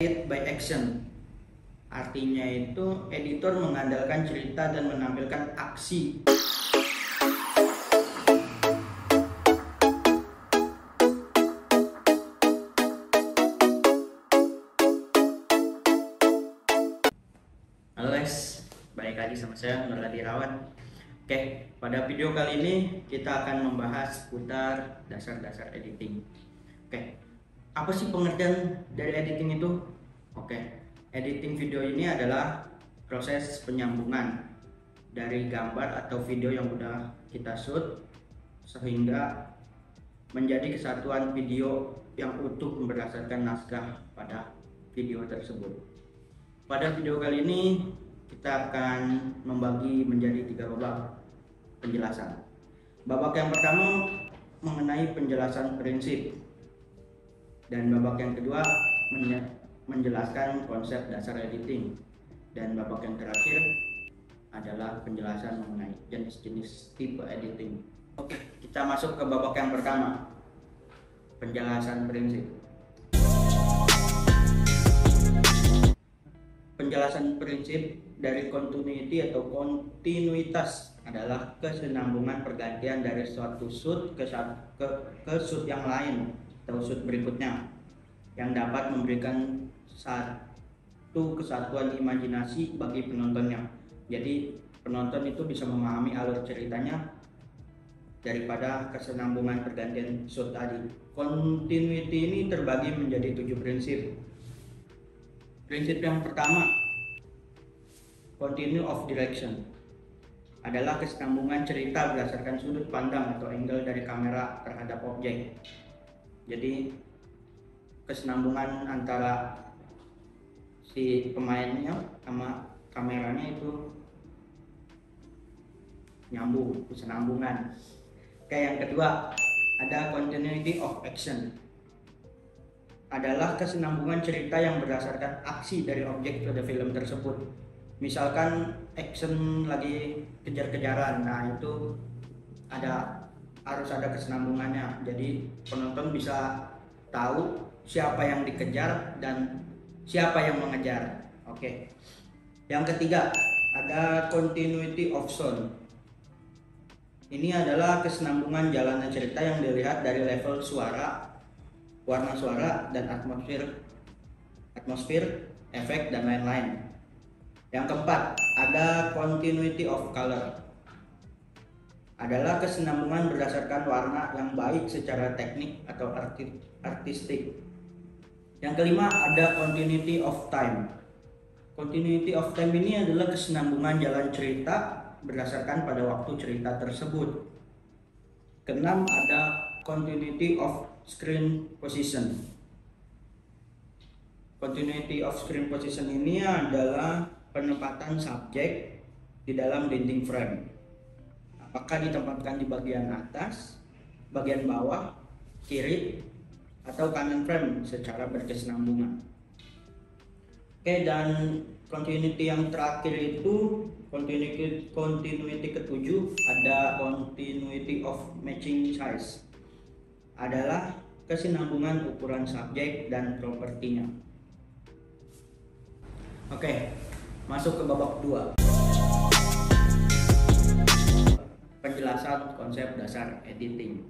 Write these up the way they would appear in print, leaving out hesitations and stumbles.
Edit by action. Artinya itu editor mengandalkan cerita dan menampilkan aksi. Halo guys, balik lagi sama saya Nur Irawan. Oke, pada video kali ini kita akan membahas seputar dasar-dasar editing. Oke, apa sih pengertian dari editing itu? Oke, editing video ini adalah proses penyambungan dari gambar atau video yang udah kita shoot sehingga menjadi kesatuan video yang utuh berdasarkan naskah pada video tersebut. Pada video kali ini kita akan membagi menjadi 3 babak penjelasan. Babak yang pertama mengenai penjelasan prinsip, dan babak yang kedua menjelaskan konsep dasar editing, dan babak yang terakhir adalah penjelasan mengenai jenis-jenis tipe editing. Oke, kita masuk ke babak yang pertama, penjelasan prinsip. Penjelasan prinsip dari continuity atau kontinuitas adalah kesinambungan pergantian dari suatu shoot ke shoot yang lain atau shoot berikutnya yang dapat memberikan satu kesatuan imajinasi bagi penontonnya. Jadi penonton itu bisa memahami alur ceritanya daripada kesinambungan pergantian shoot tadi. Continuity ini terbagi menjadi 7 prinsip. Prinsip yang pertama, continue of direction, adalah kesinambungan cerita berdasarkan sudut pandang atau angle dari kamera terhadap objek. Jadi kesinambungan antara si pemainnya sama kameranya itu nyambung, kesinambungan. Oke, yang kedua ada continuity of action, adalah kesinambungan cerita yang berdasarkan aksi dari objek pada film tersebut. Misalkan action lagi kejar-kejaran, nah itu harus ada kesinambungannya. Jadi penonton bisa tahu siapa yang dikejar dan siapa yang mengejar. Oke. Yang ketiga ada continuity of sound. Ini adalah kesinambungan jalannya cerita yang dilihat dari level suara, warna suara, dan atmosfer, efek, dan lain-lain. Yang keempat ada continuity of color, adalah kesinambungan berdasarkan warna yang baik secara teknik atau artistik. Yang kelima ada continuity of time. Continuity of time ini adalah kesinambungan jalan cerita berdasarkan pada waktu cerita tersebut. Keenam ada continuity of screen position. Continuity of screen position ini adalah penempatan subjek di dalam dinding frame. Apakah ditempatkan di bagian atas, bagian bawah, kiri, atau kanan frame secara berkesinambungan. Oke, dan continuity yang terakhir itu continuity ketujuh ada continuity of matching size, adalah kesinambungan ukuran subjek dan propertinya. Oke, masuk ke babak 2, penjelasan konsep dasar editing.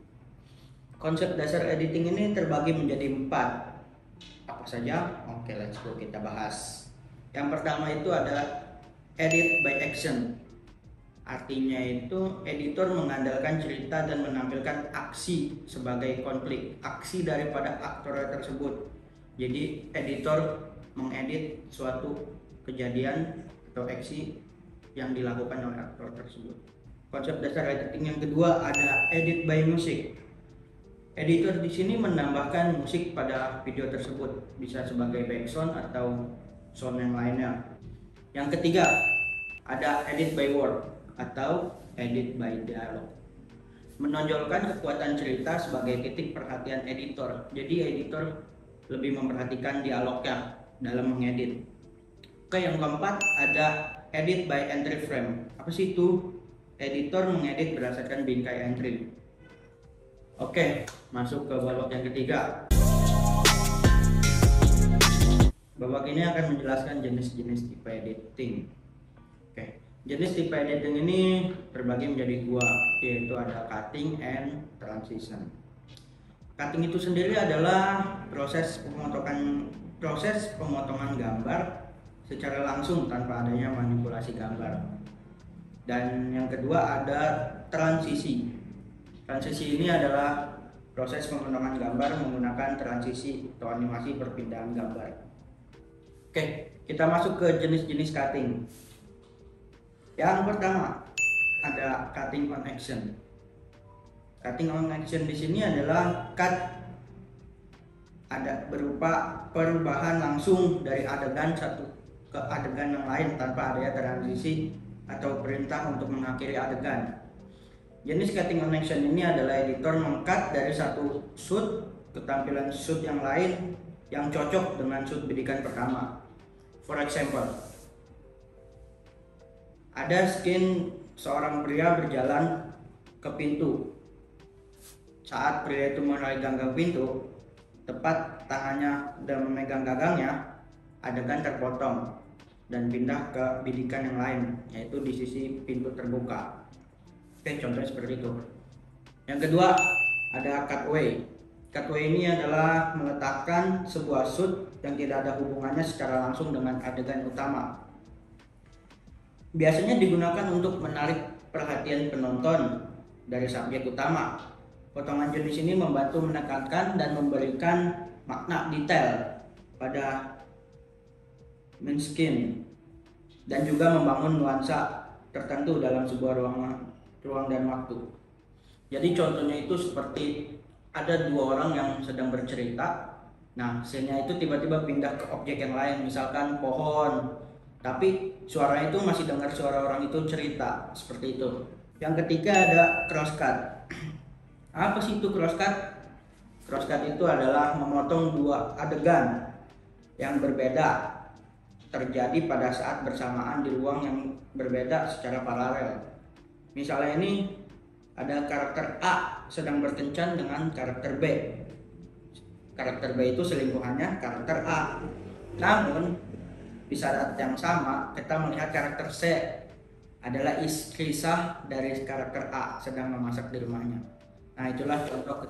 Konsep dasar editing ini terbagi menjadi 4. Apa saja? Oke, let's go, kita bahas. Yang pertama itu ada edit by action. Artinya itu editor mengandalkan cerita dan menampilkan aksi sebagai konflik, aksi daripada aktor tersebut. Jadi editor mengedit suatu kejadian atau aksi yang dilakukan oleh aktor tersebut. Konsep dasar editing yang kedua ada edit by music. Editor di sini menambahkan musik pada video tersebut, bisa sebagai background atau sound yang lainnya. Yang ketiga ada edit by word atau edit by dialog, menonjolkan kekuatan cerita sebagai titik perhatian editor. Jadi editor lebih memperhatikan dialognya dalam mengedit. Oke, yang keempat ada edit by entry frame. Apa sih itu? Editor mengedit berdasarkan bingkai entry. Oke, masuk ke babak yang ketiga. Babak ini akan menjelaskan jenis-jenis tipe editing. Oke, jenis tipe editing ini terbagi menjadi dua, yaitu ada cutting and transition. Cutting itu sendiri adalah proses pemotongan gambar secara langsung tanpa adanya manipulasi gambar. Dan yang kedua ada transisi. Transisi ini adalah proses pemotongan gambar menggunakan transisi atau animasi perpindahan gambar. Oke, kita masuk ke jenis-jenis cutting. Yang pertama ada cutting on action. Cutting on action di sini adalah cut ada berupa perubahan langsung dari adegan satu ke adegan yang lain tanpa adanya transisi atau perintah untuk mengakhiri adegan. Jenis cutting on action ini adalah editor meng-cut dari satu shoot ke tampilan shoot yang lain yang cocok dengan shoot bidikan pertama. For example, ada scene seorang pria berjalan ke pintu. Saat pria itu meraih ganggang pintu, tepat tangannya dan memegang gagangnya, adegan terpotong dan pindah ke bidikan yang lain, yaitu di sisi pintu terbuka. Oke, contohnya seperti itu. Yang kedua ada cutaway. Cutaway ini adalah meletakkan sebuah shoot yang tidak ada hubungannya secara langsung dengan adegan utama. Biasanya digunakan untuk menarik perhatian penonton dari subjek utama. Potongan jenis ini membantu menekankan dan memberikan makna detail pada main scene dan juga membangun nuansa tertentu dalam sebuah ruang dan waktu. Jadi contohnya itu seperti ada dua orang yang sedang bercerita. Nah, scene-nya itu tiba-tiba pindah ke objek yang lain, misalkan pohon. Tapi suara itu masih dengar suara orang itu cerita, seperti itu. Yang ketiga ada crosscut. Apa sih itu crosscut? Crosscut itu adalah memotong dua adegan yang berbeda terjadi pada saat bersamaan di ruang yang berbeda secara paralel. Misalnya ini ada karakter A sedang berkencan dengan karakter B. Karakter B itu selingkuhannya karakter A. Namun di saat yang sama kita melihat karakter C adalah istri sah dari karakter A sedang memasak di rumahnya. Nah, itulah contoh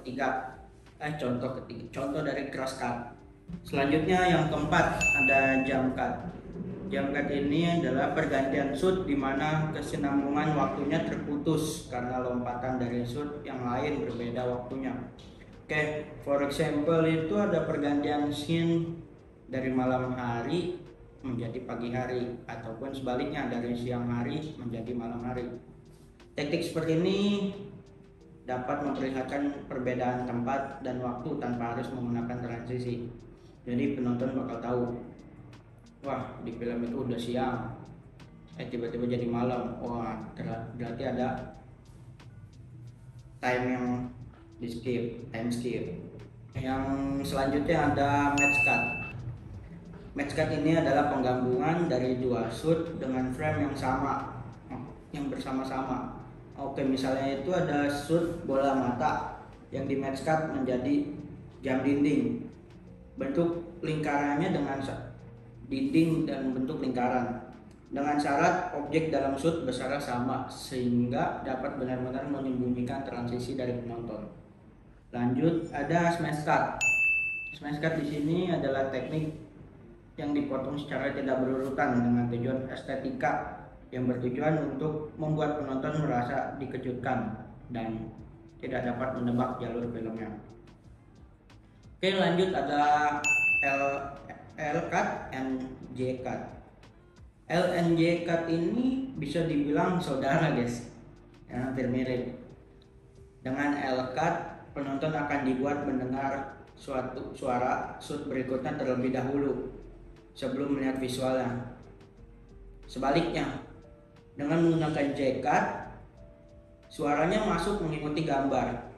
dari crosscut. Selanjutnya yang keempat ada jump cut. Jump cut ini adalah pergantian shoot di mana kesinambungan waktunya terputus karena lompatan dari shoot yang lain berbeda waktunya. Oke, for example itu ada pergantian scene dari malam hari menjadi pagi hari ataupun sebaliknya dari siang hari menjadi malam hari. Teknik seperti ini dapat memperlihatkan perbedaan tempat dan waktu tanpa harus menggunakan transisi. Jadi penonton bakal tahu, wah di film itu udah siang, tiba-tiba jadi malam. Wah, berarti ada time yang di skip, time skip. Yang selanjutnya ada match cut. Match cut ini adalah penggabungan dari dua shoot dengan frame yang sama, yang bersama-sama. Oke, misalnya itu ada shoot bola mata yang di match cut menjadi jam dinding. Bentuk lingkarannya dengan dinding dan bentuk lingkaran. Dengan syarat objek dalam shoot besarnya sama sehingga dapat benar-benar menyembunyikan transisi dari penonton. Lanjut ada smash cut. Smash cut di sini adalah teknik yang dipotong secara tidak berurutan dengan tujuan estetika yang bertujuan untuk membuat penonton merasa dikejutkan dan tidak dapat menebak jalur filmnya. Oke, lanjut ada L cut and J cut. L and J cut ini bisa dibilang saudara guys, ya, hampir mirip. Dengan L cut penonton akan dibuat mendengar suatu suara shoot berikutnya terlebih dahulu sebelum melihat visualnya. Sebaliknya, dengan menggunakan J cut, suaranya masuk mengikuti gambar.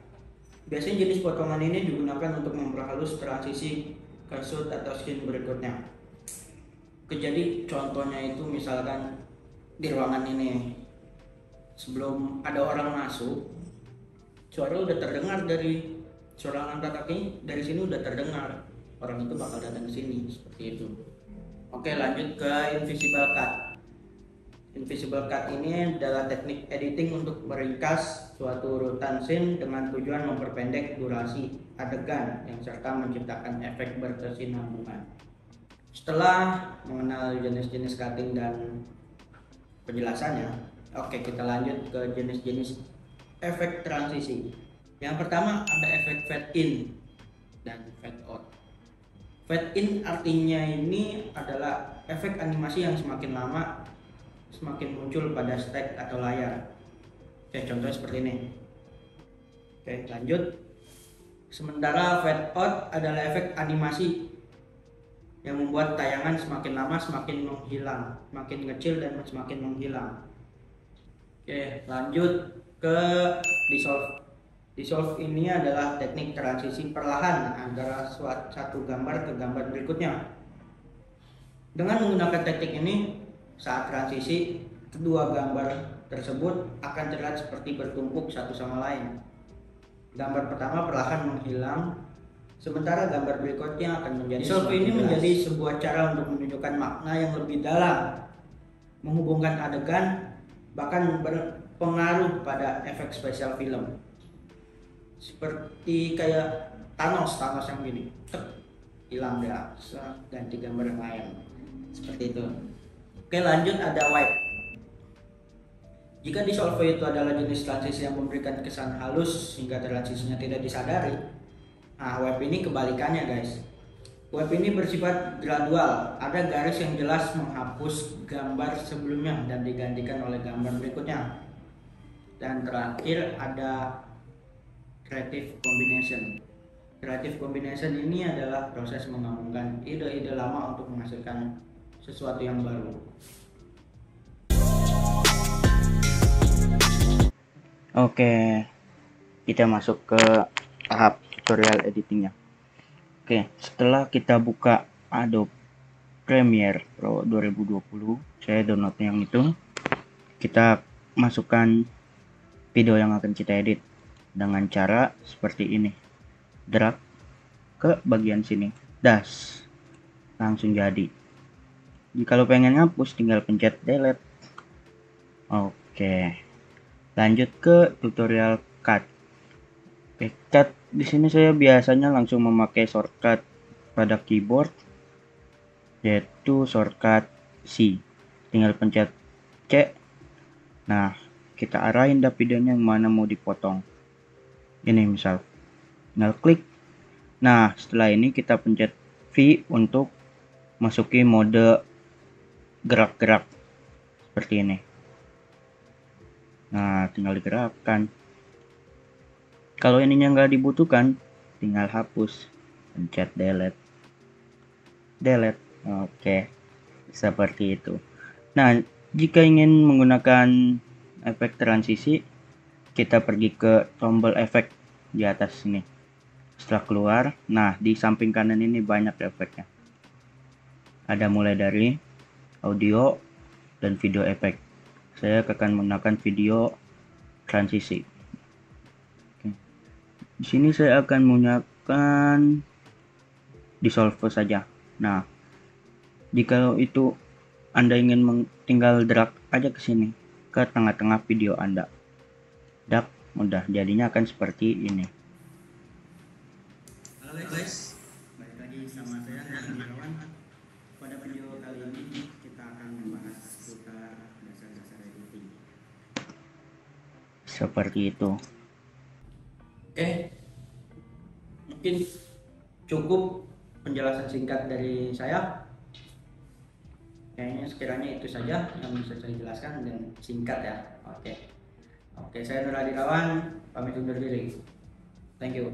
Biasanya jenis potongan ini digunakan untuk memperhalus transisi ke shoot atau scene berikutnya. Jadi contohnya itu misalkan di ruangan ini, sebelum ada orang masuk, suara udah terdengar dari suara langkah kaki, dari sini udah terdengar orang itu bakal datang ke sini, seperti itu. Oke, lanjut ke invisible cut. Invisible cut ini adalah teknik editing untuk meringkas suatu urutan scene dengan tujuan memperpendek durasi adegan yang serta menciptakan efek berkesinambungan. Setelah mengenal jenis-jenis cutting dan penjelasannya, oke, kita lanjut ke jenis-jenis efek transisi. Yang pertama ada efek fade in dan fade out. Fade in artinya ini adalah efek animasi yang semakin lama semakin muncul pada stack atau layar. Oke, contohnya seperti ini. Oke, lanjut. Sementara fade out adalah efek animasi yang membuat tayangan semakin lama semakin menghilang, semakin kecil dan semakin menghilang. Oke, lanjut ke dissolve. Dissolve ini adalah teknik transisi perlahan antara satu gambar ke gambar berikutnya. Dengan menggunakan teknik ini, saat transisi, kedua gambar tersebut akan terlihat seperti bertumpuk satu sama lain. Gambar pertama perlahan menghilang, sementara gambar berikutnya akan menjadi dissolve. Ini menjadi sebuah cara untuk menunjukkan makna yang lebih dalam, menghubungkan adegan, bahkan berpengaruh pada efek spesial film. Seperti kayak Thanos yang gini, hilang dia, ganti gambar yang lain, seperti itu. Oke, lanjut ada wipe. Jika dissolve itu adalah jenis transisi yang memberikan kesan halus hingga transisinya tidak disadari, nah wipe ini kebalikannya guys. Wipe ini bersifat gradual, ada garis yang jelas menghapus gambar sebelumnya dan digantikan oleh gambar berikutnya. Dan terakhir ada creative combination. Creative combination ini adalah proses menggabungkan ide-ide lama untuk menghasilkan sesuatu yang baru. Oke, kita masuk ke tahap tutorial editingnya. Oke, setelah kita buka Adobe Premiere Pro 2020, saya download yang itu. Kita masukkan video yang akan kita edit dengan cara seperti ini. Drag ke bagian sini, das, langsung jadi. Jika lo pengen ngapus, tinggal pencet delete. Oke, lanjut ke tutorial cut. Oke, cut di sini saya biasanya langsung memakai shortcut pada keyboard, yaitu shortcut C. Tinggal pencet C. Nah, kita arahin dah videonya yang mana mau dipotong. Ini misal, tinggal klik. Nah, setelah ini kita pencet V untuk masuki mode gerak-gerak seperti ini. Nah, tinggal digerakkan. Kalau ininya nggak dibutuhkan, tinggal hapus, pencet delete. Delete. Oke, seperti itu. Nah, jika ingin menggunakan efek transisi, kita pergi ke tombol efek di atas sini. Setelah keluar, nah di samping kanan ini banyak efeknya. Ada mulai dari audio dan video efek. Saya akan menggunakan video transisi. Oke. Di sini saya akan menggunakan dissolve saja. Nah, jika itu Anda ingin tinggal drag aja ke sini, ke tengah-tengah video Anda. Drag, mudah, jadinya akan seperti ini. Halo guys, balik lagi sama saya Irawan. Pada video kali ini kita akan membahas seputar dasar-dasar editing. Seperti itu. Oke, mungkin cukup penjelasan singkat dari saya. Kayaknya sekiranya itu saja yang bisa saya jelaskan dan singkat ya. Oke, saya Nur Irawan, pamit undur diri. Thank you.